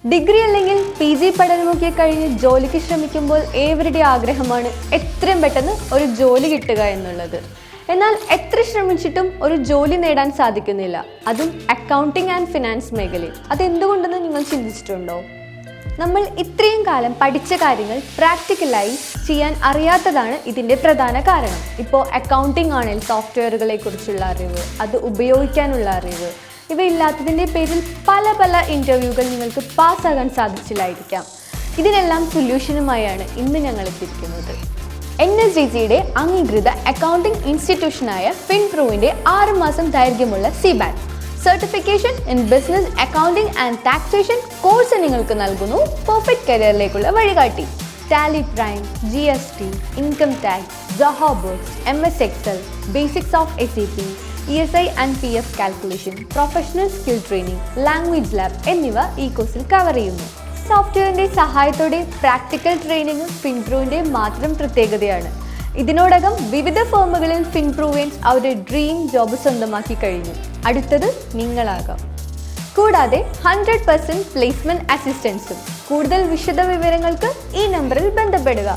Degree അല്ലെങ്കിൽ PG പഠനമൊക്കെ കഴിഞ്ഞ് ജോലിക്ക് ശ്രമിക്കുമ്പോൾ ഏവരുടെ ആഗ്രഹമാണ് എത്രയും പെട്ടെന്ന് ഒരു ജോലി കിട്ടുക എന്നുള്ളത്. എന്നാൽ എത്ര ശ്രമിച്ചിട്ടും ഒരു ജോലി നേടാൻ സാധിക്കുന്നില്ല, അതും അക്കൗണ്ടിംഗ് ആൻഡ് ഫിനാൻസ് മേഖലയിൽ. അതെന്തുകൊണ്ടെന്ന് നിങ്ങൾ ചിന്തിച്ചിട്ടുണ്ടോ? നമ്മൾ ഇത്രയും കാലം പഠിച്ച കാര്യങ്ങൾ പ്രാക്ടിക്കലായി ചെയ്യാൻ അറിയാത്തതാണ് ഇതിൻ്റെ പ്രധാന കാരണം. ഇപ്പോൾ അക്കൗണ്ടിംഗ് ആണെങ്കിൽ സോഫ്റ്റ്വെയറുകളെ കുറിച്ചുള്ള അറിവ്, അത് ഉപയോഗിക്കാനുള്ള അറിവ്, ഇവയില്ലാത്തതിൻ്റെ പേരിൽ പല ഇൻ്റർവ്യൂകൾ നിങ്ങൾക്ക് പാസ്സാകാൻ സാധിച്ചില്ലായിരിക്കാം. ഇതിനെല്ലാം സൊല്യൂഷനുമായാണ് ഇന്ന് ഞങ്ങൾ എത്തിയിരിക്കുന്നത്. NSDCയുടെ അംഗീകൃത അക്കൗണ്ടിംഗ് ഇൻസ്റ്റിറ്റ്യൂഷനായ ഫിൻപ്രോവിൻ്റെ 6 മാസം ദൈർഘ്യമുള്ള CBAT certification in business accounting and taxation course നിങ്ങൾക്ക് നൽകുന്നു പെർഫെക്റ്റ് കരിയറിലേക്കുള്ള വഴികാട്ടി. Tally prime, GST, income tax, Zoho Books, MS Excel, Basics of SAP, ESI PF calculation, professional skill training, language lab എന്നിവ ഈ കോഴ്സിൽ കവർ ചെയ്യുന്നു. സോഫ്റ്റ്വെയറിൻ്റെ സഹായത്തോടെ പ്രാക്ടിക്കൽ ട്രെയിനിങ് ഫിൻപ്രോവിൻ്റെ മാത്രം പ്രത്യേകതയാണ്. ഇതിനോടകം വിവിധ ഫേമുകളിൽ ഫിൻപ്രോവിയൻസ് അവരുടെ ഡ്രീം ജോബ് സ്വന്തമാക്കി കഴിഞ്ഞു. അടുത്തത് നിങ്ങളാകാം. കൂടാതെ 100% പ്ലേസ്മെന്റ് അസിസ്റ്റൻസും. കൂടുതൽ വിശദ വിവരങ്ങൾക്ക് ഈ നമ്പറിൽ ബന്ധപ്പെടുക.